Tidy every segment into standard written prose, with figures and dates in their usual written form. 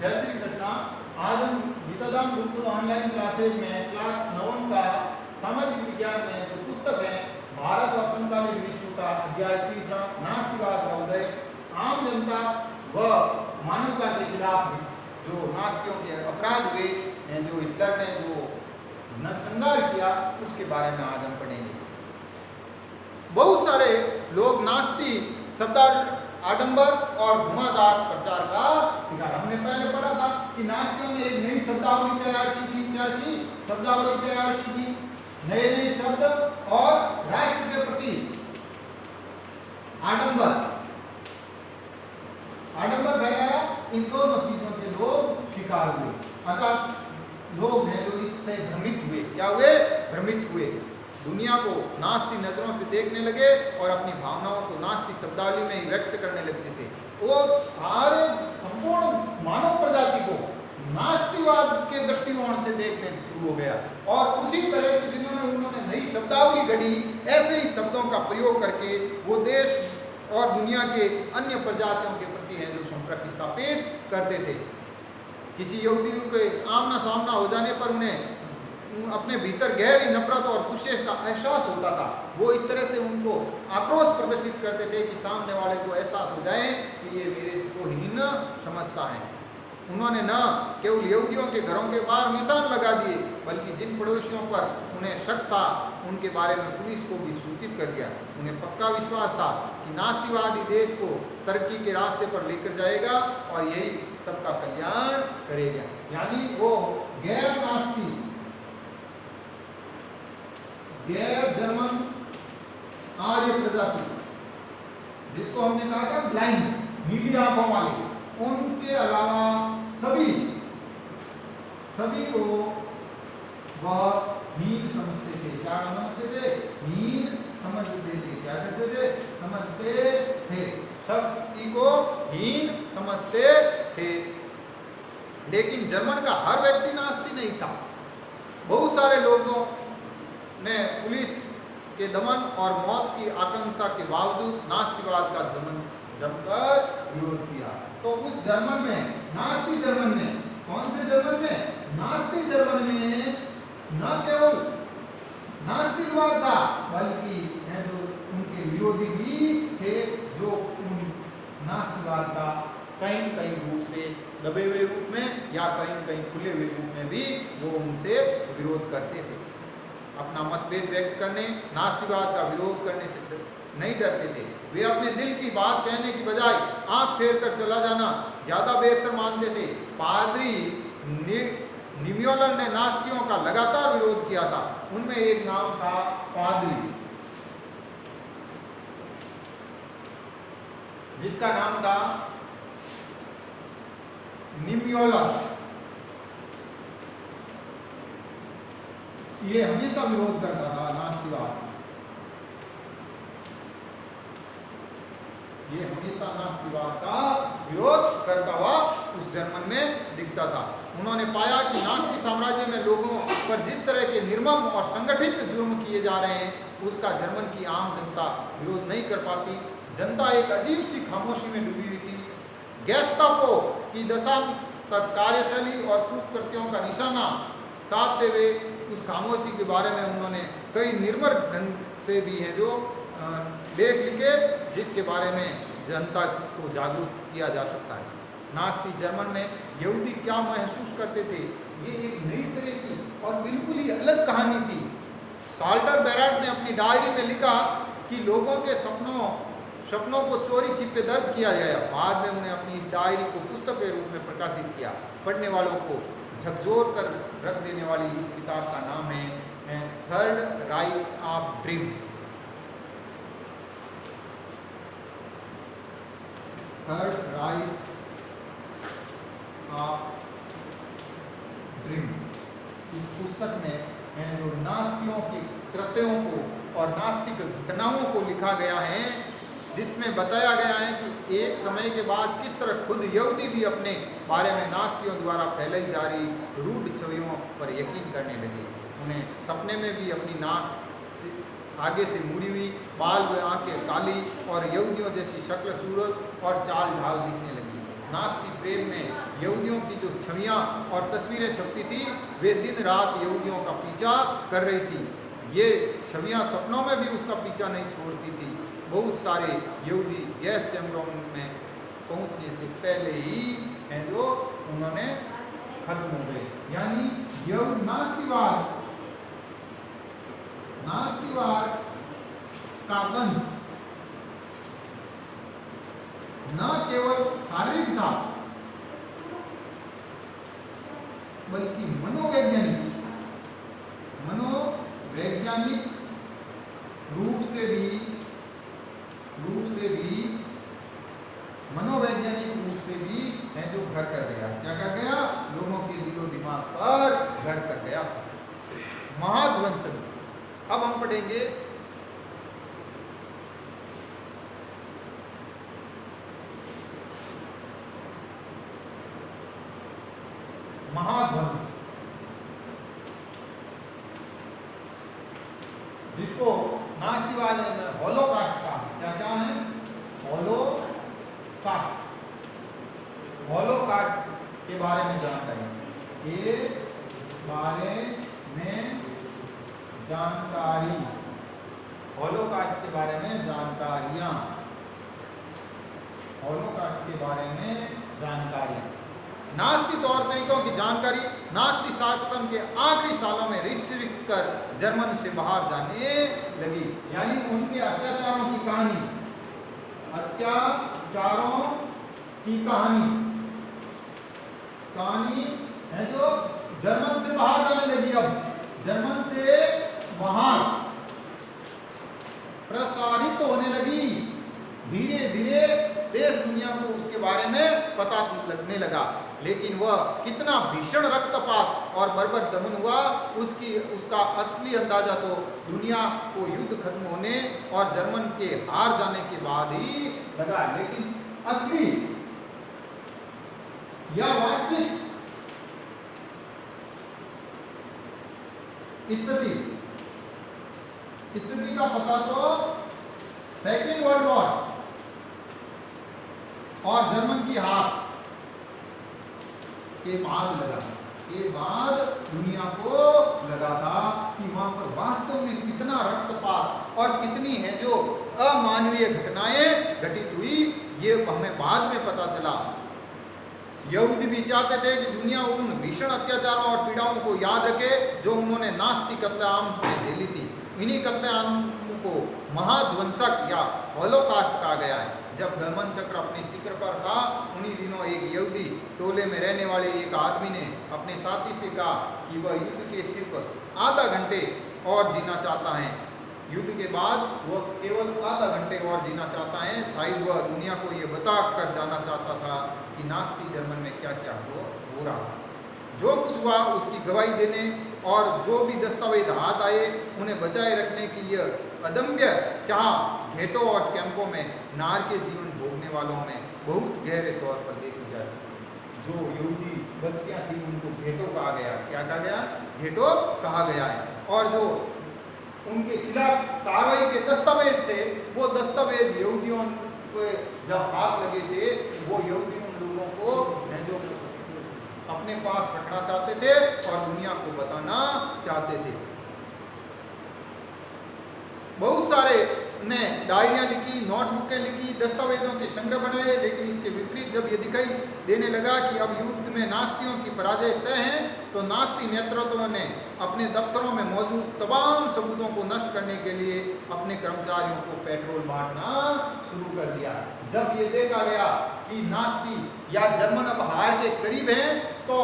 जैसी घटना आज हम गीताधाम गुरुकुल ऑनलाइन क्लासेज में क्लास 9 का सामाजिक विज्ञान में जो पुस्तक है भारत और समकालीन विश्व का अध्याय 3 नास्तिकवाद का उदय, आम जनता व मानवता के खिलाफ जो नास्तिकों के अपराध हुए हैं, जो हिटलर ने जो नरसंहार किया, उसके बारे में आज हम पढ़ेंगे। बहुत सारे लोग नास्ती शब्द आडंबर और धुआंधार प्रचार का शिकार। हमने पहले पढ़ा था कि नास्तिकों ने एक नई शब्दावली तैयार की थी। क्या की शब्दावली तैयार की थी? नए नए शब्द और राष्ट्र के प्रति आडंबर फैलाया। इन दोनों चीजों के लोग शिकार हुए, अर्थात लोग हैं जो इससे भ्रमित हुए। क्या हुए? भ्रमित हुए, दुनिया को नास्ती नजरों से देखने लगे और अपनी भावनाओं को नास्ती शब्दावली में ही व्यक्त करने लगते थे। वो सारे संपूर्ण मानव प्रजाति को नास्तिवाद के दृष्टिकोण से देखने शुरू हो गया और उसी तरह की उन्होंने नई शब्दावली गढ़ी। ऐसे ही शब्दों का प्रयोग करके वो देश और दुनिया के अन्य प्रजातियों के प्रति हैं जो संपर्क स्थापित करते थे। किसी यहूदी के आमना सामना हो जाने पर उन्हें अपने भीतर गहरी नफरत और गुस्से का एहसास होता था। वो इस तरह से उनको आक्रोश प्रदर्शित करते थे कि सामने वाले को एहसास हो जाए कि ये मेरे को हीन समझता है। उन्होंने न केवल यहूदियों के घरों के बाहर निशान लगा दिए, बल्कि जिन पड़ोसियों पर उन्हें शक था उनके बारे में पुलिस को भी सूचित कर दिया। उन्हें पक्का विश्वास था कि नास्तिवादी देश को तरक्की के रास्ते पर लेकर जाएगा और यही सबका कल्याण करेगा। यानी वो गैर नास्ती, गैर जर्मन आर्य प्रजाति, जिसको हमने कहा था ब्लाइंड, नीली आंखों वाले, उनके अलावा सभी को वह हीन समझते थे। क्या समझते थे? हीन समझते थे। क्या कहते थे? समझते थे। शक्ति को हीन समझते थे। लेकिन जर्मन का हर व्यक्ति नास्ती नहीं था। बहुत सारे लोगों ने पुलिस के दमन और मौत की आकांक्षा के बावजूद नास्तिकवाद का जमकर विरोध किया। तो उस जर्मन में, नास्ती जर्मन में, कौन से जर्मन में? नास्ती जर्मन में न केवल नास्तिकवाद था, बल्कि जो उनके विरोधी भी थे, जो नास्तिकवाद का कहीं कहीं रूप से दबे हुए रूप में या कहीं कहीं खुले हुए रूप में भी वो उनसे विरोध करते थे। अपना मतभेद व्यक्त करने, नास्तिकवाद का विरोध करने से नहीं डरते थे। वे अपने दिल की बात कहने की बजाय आंख फेर कर चला जाना ज्यादा बेहतर मानते थे। पादरी निम्योलन ने नास्तियों का लगातार विरोध किया था। उनमें एक नाम था पादरी, जिसका नाम था निम्योलन। ये हमेशा विरोध करता था नास्तिकवाद। ये हमेशा नास्तिकवाद का विरोध करता हुआ उस जर्मन में दिखता था। उन्होंने पाया कि नास्ती साम्राज्य में लोगों पर जिस तरह के निर्मम और संगठित जुर्म किए जा रहे हैं, उसका जर्मन की आम जनता विरोध नहीं कर पाती। जनता एक अजीब सी खामोशी में डूबी हुई थी। गैस्टापो की दशा तक कार्यशैली और कृत्यों का निशाना साधते हुए उस खामोशी के बारे में उन्होंने कई निर्मल ढंग से भी हैं जो लेख लिखे, जिसके बारे में जनता को जागरूक किया जा सकता है। नास्ती जर्मन में यहूदी क्या महसूस करते थे, ये एक नई तरह की और बिल्कुल ही अलग कहानी थी। साल्टर बेराट ने अपनी डायरी में लिखा कि लोगों के सपनों को चोरी छिपे दर्ज किया गया। बाद में उन्हें अपनी इस डायरी को पुस्तक के रूप में प्रकाशित किया। पढ़ने वालों को झकझोर कर रख देने वाली इस किताब का नाम है third right of dream. Third right of dream. इस पुस्तक में जो नास्तियों के कृत्यों को और नास्तिक घटनाओं को लिखा गया है, जिसमें बताया गया है कि एक समय के बाद किस तरह खुद यहूदी भी अपने बारे में नास्तियों द्वारा फैलाई जा रही रूढ़ छवियों पर यकीन करने लगे। उन्हें सपने में भी अपनी नाक आगे से मुड़ी हुई, बाल व आंखें काली और यहूदियों जैसी शक्ल सूरत और चाल ढाल दिखने लगी। नास्ती प्रेम में यहूदियों की जो छवियां और तस्वीरें छपती थी, वे दिन रात यहूदियों का पीछा कर रही थी। ये छवियां सपनों में भी उसका पीछा नहीं छोड़ती थी। बहुत सारे यहूदी गैस चैम्बरों में पहुंचने से पहले ही हैं जो उन्होंने खत्म हो गए। यानी नास्तिवाद का वंश न केवल शारीरिक था बल्कि मनोवैज्ञानिक रूप से भी है जो घर कर गया। क्या कर गया? लोगों के दिलो दिमाग पर घर कर गया, महाध्वंस। अब हम पढ़ेंगे महाध्वंस, जिसको नास्तिवाद में होलोकास्ट का क्या है? होलोकास्ट के बारे में जानकारी, होलोकास्ट के बारे में जानकारियां, नास्ती तौर तरीकों की जानकारी नास्ती शासन के आखिरी सालों में रिश्रित कर जर्मन से बाहर जाने लगी। यानी उनके अत्याचारों की कहानी है जो जर्मन से बाहर जाने लगी। अब जर्मन से बाहर प्रसारित होने लगी। धीरे धीरे देश दुनिया को उसके बारे में पता लगने लगा। लेकिन वह कितना भीषण रक्तपात और बर्बर दमन हुआ, उसका असली अंदाजा तो दुनिया को युद्ध खत्म होने और जर्मन के हार जाने के बाद ही लगा। लेकिन असली या वास्तविक स्थिति का पता तो सेकेंड वर्ल्ड वॉर और जर्मन की हार के बाद दुनिया को लगा था कि वहां पर वास्तव में कितना रक्तपात और कितनी है जो अमानवीय घटनाएं घटित हुई, ये हमें बाद में पता चला। यहूदी भी चाहते थे कि दुनिया उन भीषण अत्याचारों और पीड़ाओं को याद रखे जो उन्होंने नास्ती कत्लेआम में झेली थी। इन्हीं कत्लेआमों को महाध्वंसक या होलोकास्ट कहा गया है। जब दमन चक्र अपने शिखर पर था, उन्हीं दिनों एक यहूदी टोले में रहने वाले एक आदमी ने अपने साथी से कहा कि वह युद्ध के सिर्फ आधा घंटे और जीना चाहता है। युद्ध के बाद वह केवल आधा घंटे और जीना चाहता है। शायद वह दुनिया को ये बता कर जाना चाहता था कि नास्ती जर्मन में क्या क्या हो रहा था। जो कुछ हुआ उसकी गवाही देने और जो भी दस्तावेज हाथ आए उन्हें बचाए रखने की यह अदम्य चाह घेटों और कैंपों में नार के जीवन भोगने वालों में बहुत गहरे तौर पर देखी जा सकती है। जो यहूदी बस्तियां थी उनको घेटो कहा गया। क्या कहा गया? घेटो कहा गया है। और जो उनके खिलाफ कार्रवाई के दस्तावेज थे, वो दस्तावेज यहूदियों को जब हाथ लगे थे, वो यहूदी उन लोगों को जो अपने पास रखना चाहते थे और दुनिया को बताना चाहते थे। बहुत सारे ने डायरियां लिखी, नोटबुकें लिखी, दस्तावेजों के संग्रह बनाए। लेकिन इसके विपरीत जब ये दिखाई देने लगा कि अब युद्ध में नास्तियों की पराजय तय है, तो नास्ती नेतृत्व ने अपने दफ्तरों में मौजूद तमाम सबूतों को नष्ट करने के लिए अपने कर्मचारियों को पेट्रोल बांटना शुरू कर दिया। जब ये देखा गया कि नास्ती या जर्मन अब हार के करीब हैं, तो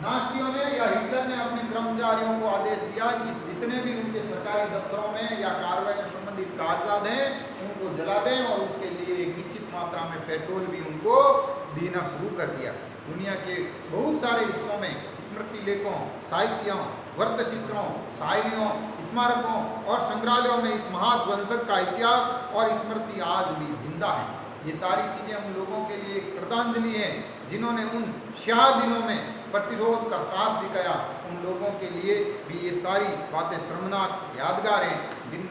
नास्तियों ने या हिटलर ने अपने कर्मचारियों को आदेश दिया कि जितने भी उनके सरकारी दफ्तरों में या कार्रवाई से संबंधित कागजात हैं उनको जला दें और उसके लिए एक निश्चित मात्रा में पेट्रोल भी उनको देना शुरू कर दिया। दुनिया के बहुत सारे हिस्सों में स्मृति लेखों, साहित्यों, वृत्तचित्रों, शायरियों, स्मारकों और संग्रहालयों में इस महाध्वंसक का इतिहास और स्मृति आज भी जिंदा है। ये सारी चीज़ें उन लोगों के लिए एक श्रद्धांजलि है जिन्होंने उन स्याह दिनों में प्रतिरोध का साहस दिखाया। उन लोगों के लिए भी ये सारी बातें शर्मनाक यादगार हैं जिन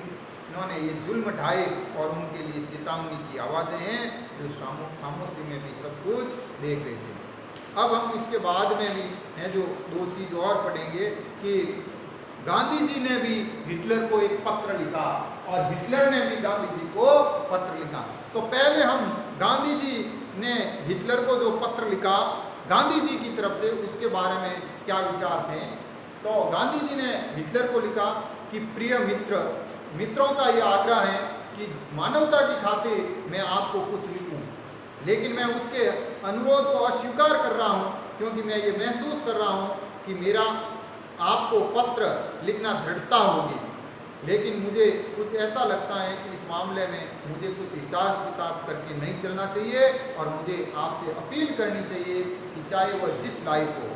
इन्होंने ये जुल्म ढाए और उनके लिए चेतावनी की आवाज़ें हैं जो खामोशी में भी सब कुछ देख रहे थे। अब हम इसके बाद में भी हैं जो दो चीज़ और पढ़ेंगे कि गांधी जी ने भी हिटलर को एक पत्र लिखा और हिटलर ने भी गांधी जी को पत्र लिखा। तो पहले हम गांधी जी ने हिटलर को जो पत्र लिखा गांधी जी की तरफ से, उसके बारे में क्या विचार थे। तो गांधी जी ने हिटलर को लिखा कि प्रिय मित्रों का यह आग्रह है कि मानवता की खातिर मैं आपको कुछ लिखूं, लेकिन मैं उसके अनुरोध को अस्वीकार कर रहा हूं क्योंकि मैं ये महसूस कर रहा हूं कि मेरा आपको पत्र लिखना दृढ़ता होगी, लेकिन मुझे कुछ ऐसा लगता है कि इस मामले में मुझे कुछ हिसाब किताब करके नहीं चलना चाहिए और मुझे आपसे अपील करनी चाहिए कि चाहे वह जिस लायक हो।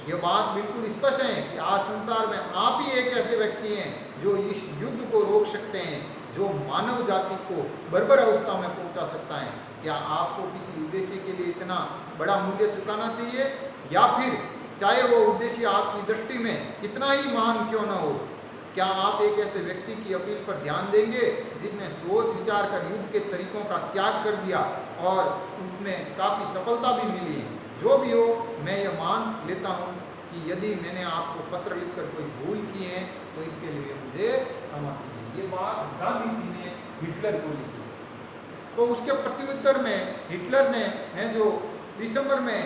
ये बात बिल्कुल स्पष्ट है कि आज संसार में आप ही एक ऐसे व्यक्ति हैं जो इस युद्ध को रोक सकते हैं, जो मानव जाति को बर्बर अवस्था में पहुंचा सकता है। क्या आपको किसी उद्देश्य के लिए इतना बड़ा मूल्य चुकाना चाहिए, या फिर चाहे वो उद्देश्य आपकी दृष्टि में कितना ही महान क्यों न हो, क्या आप एक ऐसे व्यक्ति की अपील पर ध्यान देंगे जिसने सोच विचार कर युद्ध के तरीकों का त्याग कर दिया और उसमें काफ़ी सफलता भी मिली है। जो भी हो, मैं ये मान लेता हूँ कि यदि मैंने आपको पत्र लिखकर कोई भूल की है तो इसके लिए मुझे क्षमा कीजिए। ये बात गांधी जी ने हिटलर को लिखी। तो उसके प्रत्युत्तर में हिटलर ने है जो दिसंबर में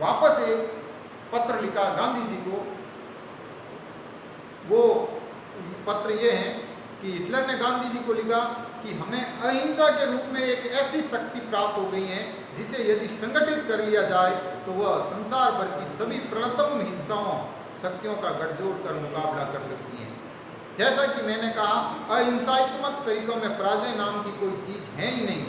वापस एक पत्र लिखा गांधी जी को। वो पत्र ये है कि हिटलर ने गांधी जी को लिखा कि हमें अहिंसा के रूप में एक ऐसी शक्ति प्राप्त हो गई है जिसे यदि संगठित कर लिया जाए तो वह संसार भर की सभी प्रणतम हिंसाओं शक्तियों का गठजोड़ कर मुकाबला कर सकती हैं। जैसा कि मैंने कहा, अहिंसात्मक तरीकों में पराजय नाम की कोई चीज़ है ही नहीं।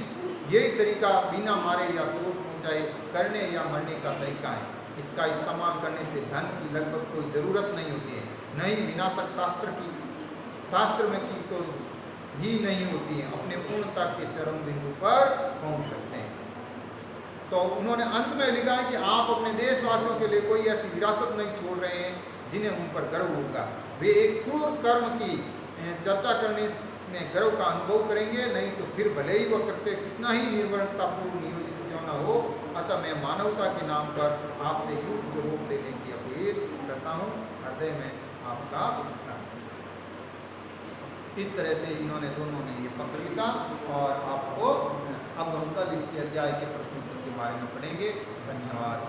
यही तरीका बिना मारे या चोट पहुँचाए करने या मरने का तरीका है। इसका इस्तेमाल करने से धन की लगभग कोई ज़रूरत नहीं होती है, न ही विनाशक शास्त्र में की तो ही नहीं होती है। अपने पूर्णता के चरम बिंदु पर पहुंच सकते हैं। तो उन्होंने अंत में लिखा है कि आप अपने देशवासियों के लिए कोई ऐसी विरासत नहीं छोड़ रहे हैं जिन्हें उन पर गर्व होगा। वे एक क्रूर कर्म की चर्चा करने में गर्व का अनुभव करेंगे, नहीं तो फिर भले ही वह कृत्य कितना ही निर्भरतापूर्ण नियोजित क्यों न हो। अतः मैं मानवता के नाम पर आपसे युद्ध को रोक देने की अपील करता हूँ। हृदय में आपका। इस तरह से इन्होंने दोनों ने ये पत्र लिखा और आपको अब हम कल इसके अध्याय के प्रश्नोत्तर के बारे में पढ़ेंगे। धन्यवाद।